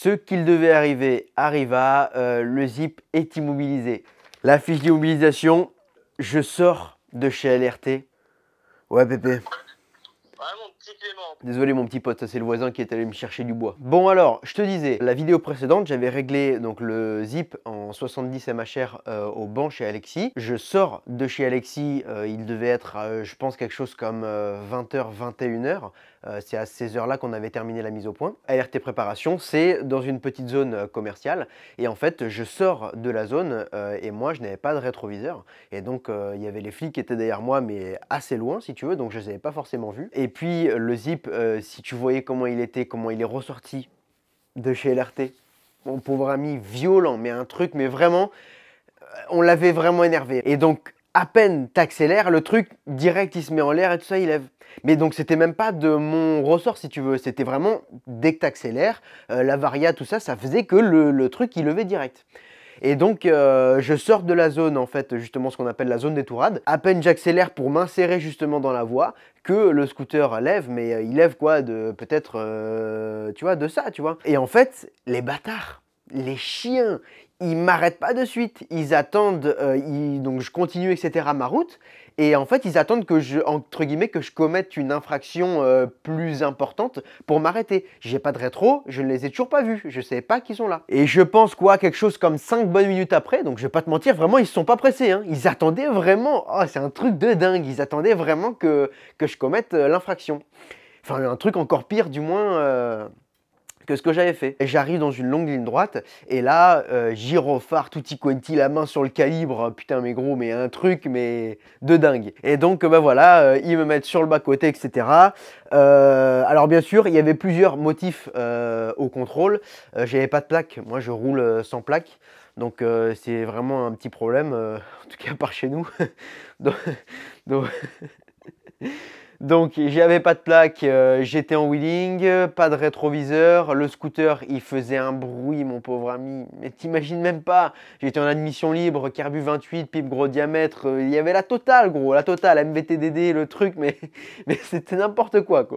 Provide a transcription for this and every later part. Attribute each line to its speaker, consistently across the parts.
Speaker 1: Ce qu'il devait arriver arriva, le zip est immobilisé. La fiche d'immobilisation, je sors de chez LRT. Ouais Pépé.
Speaker 2: Ouais, mon petit Clément.
Speaker 1: Désolé mon petit pote, ça c'est le voisin qui est allé me chercher du bois. Bon alors, je te disais, la vidéo précédente, j'avais réglé donc le zip en 70 mHr au banc chez Alexis. Je sors de chez Alexis, il devait être, je pense, quelque chose comme 20h, 21h. C'est à ces heures-là qu'on avait terminé la mise au point. LRT préparation, c'est dans une petite zone commerciale. Et en fait, je sors de la zone et moi, je n'avais pas de rétroviseur. Et donc, il y avait les flics qui étaient derrière moi, mais assez loin, si tu veux. Donc, je ne les avais pas forcément vus. Et puis, le zip, si tu voyais comment il était, comment il est ressorti de chez LRT, mon pauvre ami, violent, mais un truc, mais vraiment, on l'avait vraiment énervé. Et donc, à peine t'accélères, le truc, direct, il se met en l'air et tout ça, il lève. Mais donc, c'était même pas de mon ressort, si tu veux. C'était vraiment, dès que t'accélères, la varia, tout ça, ça faisait que le truc, il levait direct. Et donc, je sors de la zone, en fait, justement, ce qu'on appelle la zone d'étourade. À peine j'accélère pour m'insérer justement dans la voie, que le scooter lève, mais il lève quoi, de peut-être, tu vois, de ça, tu vois. Et en fait, les bâtards, les chiens, ils m'arrêtent pas de suite. Ils attendent, donc je continue, etc., ma route. Et en fait, ils attendent que je, entre guillemets, que je commette une infraction plus importante pour m'arrêter. J'ai pas de rétro, je ne les ai toujours pas vus, je sais pas qu'ils sont là. Et je pense quoi, quelque chose comme 5 bonnes minutes après, donc je vais pas te mentir, vraiment, ils se sont pas pressés. Hein. Ils attendaient vraiment, oh, c'est un truc de dingue, ils attendaient vraiment que je commette l'infraction. Enfin, un truc encore pire, du moins... que ce que j'avais fait. J'arrive dans une longue ligne droite et là, gyrophare, tutti quanti, la main sur le calibre, putain mais gros, mais un truc mais de dingue. Et donc bah voilà, ils me mettent sur le bas-côté, etc. Alors bien sûr, il y avait plusieurs motifs au contrôle. J'avais pas de plaque, moi je roule sans plaque. Donc c'est vraiment un petit problème, en tout cas par chez nous. donc Donc j'avais pas de plaque, j'étais en wheeling, pas de rétroviseur, le scooter il faisait un bruit mon pauvre ami, mais t'imagines même pas, j'étais en admission libre, carbu 28, pipe gros diamètre, il y avait la totale gros, la totale, MVTDD, le truc, mais c'était n'importe quoi.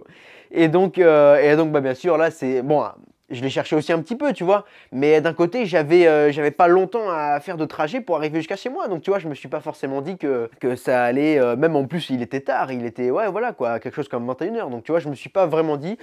Speaker 1: Et donc bah, bien sûr là c'est, bon, je l'ai cherché aussi un petit peu, tu vois. Mais d'un côté, j'avais pas longtemps à faire de trajet pour arriver jusqu'à chez moi. Donc, tu vois, je me suis pas forcément dit que ça allait... même en plus, il était tard. Il était, ouais, voilà, quoi, quelque chose comme 21h. Donc, tu vois, je me suis pas vraiment dit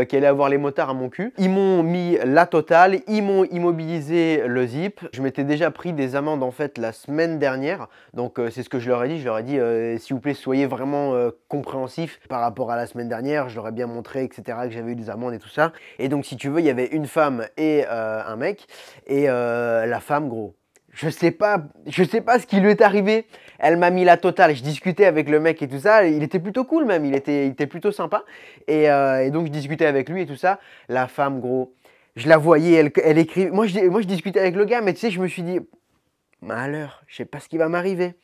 Speaker 1: qu'il allait avoir les motards à mon cul. Ils m'ont mis la totale. Ils m'ont immobilisé le zip. Je m'étais déjà pris des amendes, en fait, la semaine dernière. Donc, c'est ce que je leur ai dit. Je leur ai dit, s'il vous plaît, soyez vraiment compréhensifs par rapport à la semaine dernière. Je leur ai bien montré, etc., que j'avais eu des amendes et tout ça. Et donc, si tu veux, il y avait une femme et un mec, et la femme, gros, je sais pas ce qui lui est arrivé. Elle m'a mis la totale. Je discutais avec le mec et tout ça. Il était plutôt cool même. Il était plutôt sympa. Et donc je discutais avec lui et tout ça. La femme, gros, je la voyais. Elle écrivait. Moi, je discutais avec le gars, mais tu sais, je me suis dit, malheur, je sais pas ce qui va m'arriver.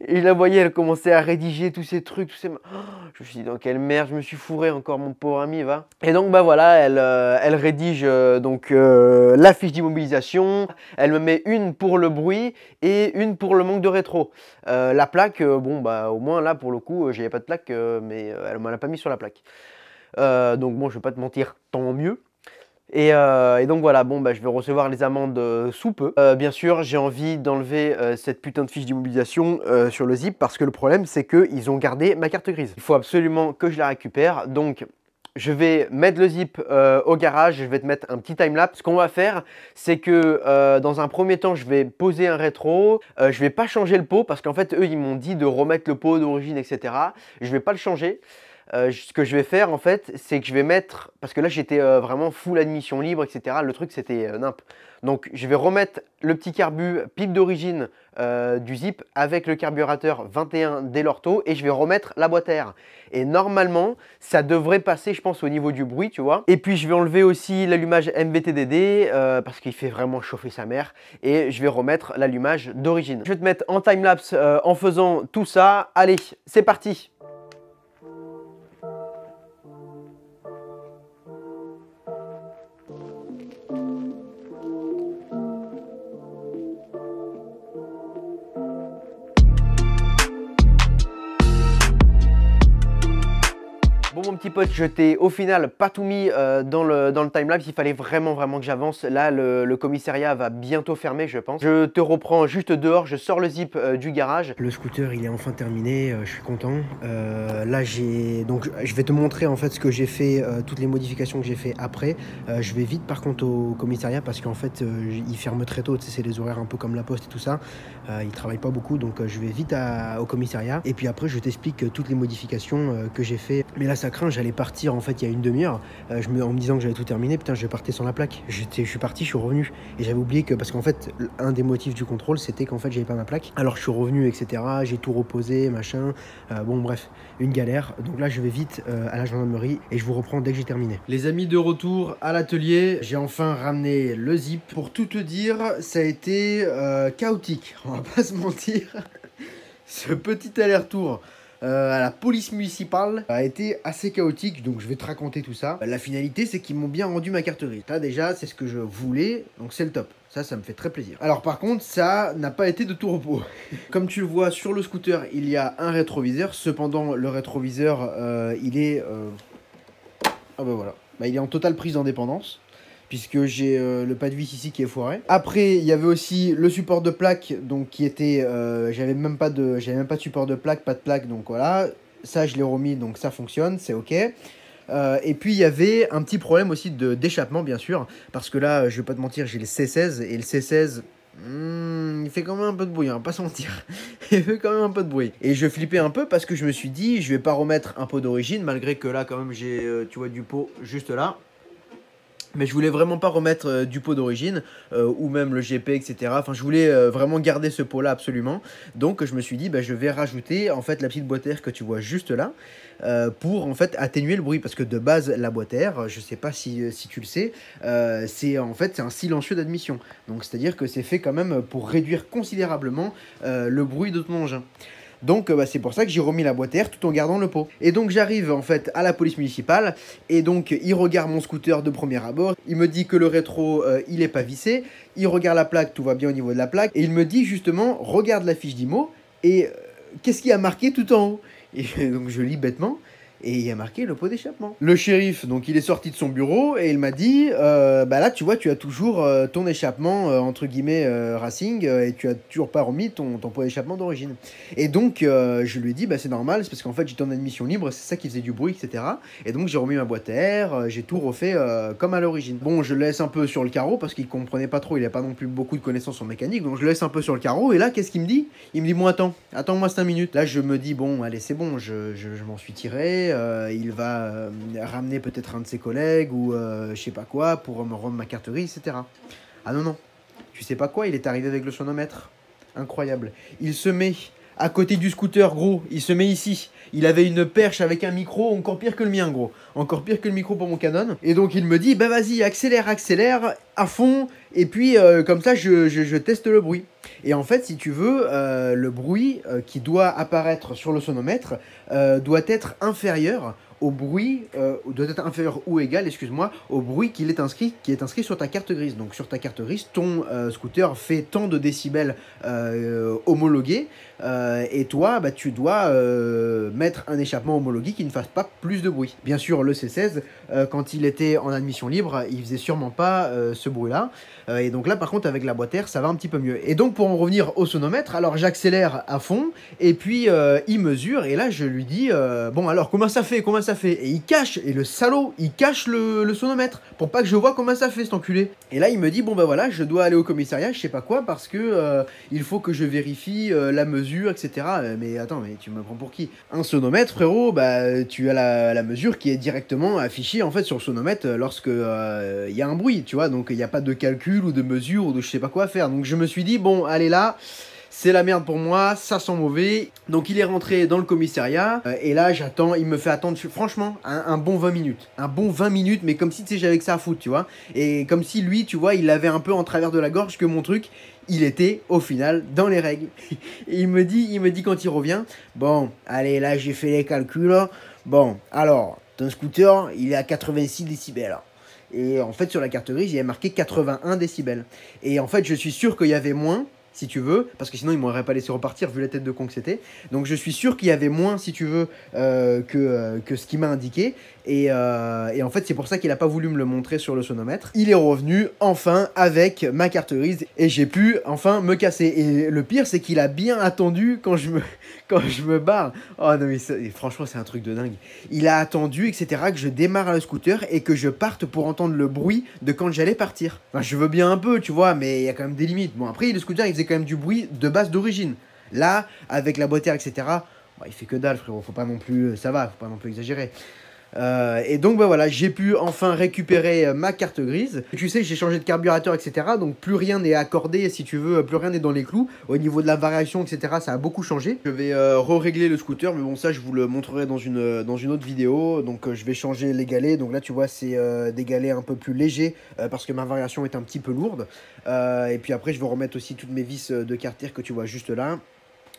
Speaker 1: Et je la voyais, elle commençait à rédiger tous ces trucs, je me suis dit dans quelle merde, je me suis fourré encore mon pauvre ami, va. Et donc bah voilà, elle rédige la fiche d'immobilisation, elle me met une pour le bruit et une pour le manque de rétro. La plaque, bon bah au moins là pour le coup, j'avais pas de plaque, mais elle m'en a pas mis sur la plaque. Donc bon, je vais pas te mentir, tant mieux. Et donc voilà, bon bah je vais recevoir les amendes sous peu. Bien sûr, j'ai envie d'enlever cette putain de fiche d'immobilisation sur le zip parce que le problème c'est qu'ils ont gardé ma carte grise. Il faut absolument que je la récupère, donc je vais mettre le zip au garage, je vais te mettre un petit timelapse. Ce qu'on va faire, c'est que dans un premier temps, je vais poser un rétro. Je vais pas changer le pot parce qu'en fait, eux, ils m'ont dit de remettre le pot d'origine, etc. Je vais pas le changer. Ce que je vais faire en fait, c'est que je vais mettre, parce que là j'étais vraiment full admission libre, etc. Le truc c'était nimp. Donc je vais remettre le petit carbu pipe d'origine du zip avec le carburateur 21 Delorto et je vais remettre la boîte à air. Et normalement, ça devrait passer, je pense, au niveau du bruit, tu vois. Et puis je vais enlever aussi l'allumage MVTDD parce qu'il fait vraiment chauffer sa mère. Et je vais remettre l'allumage d'origine. Je vais te mettre en timelapse en faisant tout ça. Allez, c'est parti! Bon mon petit pote, je t'ai au final pas tout mis dans le timelapse, il fallait vraiment que j'avance. Là le commissariat va bientôt fermer je pense. Je te reprends juste dehors, je sors le zip du garage. Le scooter il est enfin terminé, je suis content. Là donc je vais te montrer en fait ce que j'ai fait, toutes les modifications que j'ai fait après. Je vais vite par contre au commissariat parce qu'en fait il ferme très tôt, tu sais c'est les horaires un peu comme la poste et tout ça. Il travaille pas beaucoup donc je vais vite au commissariat et puis après je t'explique toutes les modifications que j'ai fait. Mais là ça craint, j'allais partir en fait il y a une demi-heure en me disant que j'avais tout terminé, putain je partais sans la plaque. Je suis parti, je suis revenu et j'avais oublié que parce qu'en fait un des motifs du contrôle c'était qu'en fait j'avais pas ma plaque. Alors je suis revenu etc, j'ai tout reposé machin, bon bref une galère. Donc là je vais vite à la gendarmerie et je vous reprends dès que j'ai terminé. Les amis, de retour à l'atelier, j'ai enfin ramené le zip. Pour tout te dire ça a été chaotique, on va pas se mentir. Ce petit aller-retour à la police municipale a été assez chaotique, donc je vais te raconter tout ça. La finalité, c'est qu'ils m'ont bien rendu ma carte grise. Là, déjà, c'est ce que je voulais, donc c'est le top. Ça me fait très plaisir. Alors par contre, ça n'a pas été de tout repos. Comme tu le vois sur le scooter, il y a un rétroviseur. Cependant, le rétroviseur, il est... Ah bah voilà. Bah, il est en totale prise en dépendance, puisque j'ai le pas de vis ici qui est foiré. Après, il y avait aussi le support de plaque, donc qui était... j'avais même pas de support de plaque, pas de plaque, donc voilà. Ça, je l'ai remis, donc ça fonctionne, c'est ok. Et puis, il y avait un petit problème aussi d'échappement, bien sûr, parce que là, je vais pas te mentir, j'ai le C16, et le C16... il fait quand même un peu de bruit, hein, pas se mentir. Il fait quand même un peu de bruit. Et je flippais un peu parce que je me suis dit, je vais pas remettre un pot d'origine, malgré que là, quand même, j'ai, tu vois, du pot juste là. Mais je voulais vraiment pas remettre du pot d'origine ou même le GP etc. Enfin je voulais vraiment garder ce pot là absolument. Donc je me suis dit bah, je vais rajouter en fait la petite boîte air que tu vois juste là pour en fait atténuer le bruit. Parce que de base la boîte air, je sais pas si tu le sais, c'est en fait c'est un silencieux d'admission. Donc c'est à dire que c'est fait quand même pour réduire considérablement le bruit de ton engin. Donc bah, c'est pour ça que j'ai remis la boîte air tout en gardant le pot. Et donc j'arrive en fait à la police municipale et donc il regarde mon scooter de premier abord. Il me dit que le rétro il est pas vissé. Il regarde la plaque, tout va bien au niveau de la plaque. Et il me dit justement regarde la fiche d'IMO et qu'est-ce qu'il y a marqué tout en haut. Et donc je lis bêtement. Et il y a marqué le pot d'échappement. Le shérif, donc il est sorti de son bureau et il m'a dit bah là tu vois tu as toujours ton échappement entre guillemets racing et tu as toujours pas remis ton pot d'échappement d'origine. Et donc je lui ai dit bah c'est normal, c'est parce qu'en fait j'étais en admission libre, c'est ça qui faisait du bruit etc. Et donc j'ai remis ma boîte à air, j'ai tout refait comme à l'origine. Bon je le laisse un peu sur le carreau parce qu'il comprenait pas trop, il a pas non plus beaucoup de connaissances en mécanique, donc je le laisse un peu sur le carreau et là qu'est-ce qu'il me dit? Il me dit bon attends-moi 5 minutes. Là je me dis bon allez c'est bon, je m'en suis tiré. Il va ramener peut-être un de ses collègues ou je sais pas quoi pour me rendre ma carte grise, etc. Ah non, tu sais pas quoi, il est arrivé avec le sonomètre. Incroyable. Il se met à côté du scooter, gros. Il se met ici. Il avait une perche avec un micro, encore pire que le mien, gros. Encore pire que le micro pour mon Canon. Et donc il me dit, bah vas-y, accélère à fond. Et puis comme ça, je teste le bruit. Et en fait, si tu veux, le bruit qui doit apparaître sur le sonomètre doit être inférieur au bruit, doit être inférieur ou égal, excuse-moi, au bruit qui est inscrit sur ta carte grise. Donc sur ta carte grise, ton scooter fait tant de décibels homologués, et toi, bah, tu dois mettre un échappement homologué qui ne fasse pas plus de bruit. Bien sûr, le C16, quand il était en admission libre, il faisait sûrement pas ce bruit-là. Et donc là, par contre, avec la boîte air, ça va un petit peu mieux. Et donc, pour en revenir au sonomètre, alors j'accélère à fond, et puis il mesure, et là, je lui dis, bon, alors, comment ça fait? Et il cache, et le salaud, il cache le sonomètre, pour pas que je vois comment ça fait, cet enculé. Et là, il me dit, bon, bah voilà, je dois aller au commissariat, je sais pas quoi, parce que il faut que je vérifie la mesure, etc. Mais attends, mais tu me prends pour qui? Un sonomètre, frérot, bah, tu as la mesure qui est directement affichée, en fait, sur le sonomètre lorsque il y a un bruit, tu vois, donc il n'y a pas de calcul ou de mesure ou de je sais pas quoi faire. Donc je me suis dit bon allez là c'est la merde pour moi, ça sent mauvais. Donc il est rentré dans le commissariat et là j'attends, il me fait attendre franchement un bon 20 minutes. Un bon 20 minutes mais comme si tu sais j'avais que ça à foutre tu vois. Et comme si lui tu vois il avait un peu en travers de la gorge que mon truc il était au final dans les règles. Et il me dit quand il revient, bon allez là j'ai fait les calculs, bon alors ton scooter il est à 86 décibels. Et en fait, sur la carte grise, il y avait marqué 81 décibels. Et en fait, je suis sûr qu'il y avait moins si tu veux, parce que sinon ils m'auraient pas laissé repartir vu la tête de con que c'était. Donc je suis sûr qu'il y avait moins, si tu veux, que ce qu'il m'a indiqué. Et en fait, c'est pour ça qu'il a pas voulu me le montrer sur le sonomètre. Il est revenu enfin avec ma carte grise et j'ai pu enfin me casser. Et le pire, c'est qu'il a bien attendu quand je me barre. Oh non, mais franchement, c'est un truc de dingue. Il a attendu, etc., que je démarre le scooter et que je parte pour entendre le bruit de quand j'allais partir. Enfin, je veux bien un peu, tu vois, mais il y a quand même des limites. Bon, après, le scooter, il faisait quand même du bruit de base d'origine. Là, avec la boîte air, etc., bah, il fait que dalle, frérot. Faut pas non plus, ça va, faut pas non plus exagérer. Et donc bah voilà, j'ai pu enfin récupérer ma carte grise. Tu sais, j'ai changé de carburateur, etc. Donc plus rien n'est accordé, si tu veux, plus rien n'est dans les clous. Au niveau de la variation, etc., ça a beaucoup changé. Je vais re-régler le scooter, mais bon, ça je vous le montrerai dans une autre vidéo. Donc je vais changer les galets. Donc là tu vois, c'est des galets un peu plus légers parce que ma variation est un petit peu lourde. Et puis après je vais remettre aussi toutes mes vis de carter que tu vois juste là.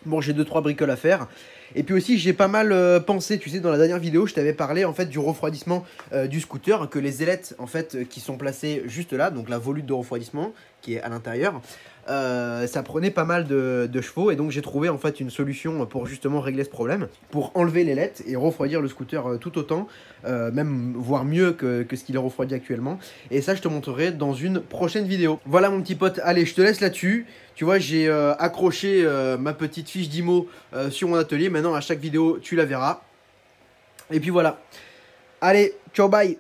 Speaker 1: Bon, j'ai 2-3 bricoles à faire. Et puis aussi, j'ai pas mal pensé, tu sais, dans la dernière vidéo, je t'avais parlé en fait du refroidissement du scooter, que les ailettes en fait qui sont placées juste là, donc la volute de refroidissement qui est à l'intérieur, ça prenait pas mal de chevaux et donc j'ai trouvé en fait une solution pour justement régler ce problème, pour enlever l'ailette et refroidir le scooter tout autant, même voire mieux que ce qu'il est refroidi actuellement. Et ça, je te montrerai dans une prochaine vidéo. Voilà mon petit pote, allez, je te laisse là-dessus. Tu vois, j'ai accroché ma petite fiche d'IMO sur mon atelier. Maintenant, à chaque vidéo, tu la verras. Et puis voilà. Allez, ciao, bye.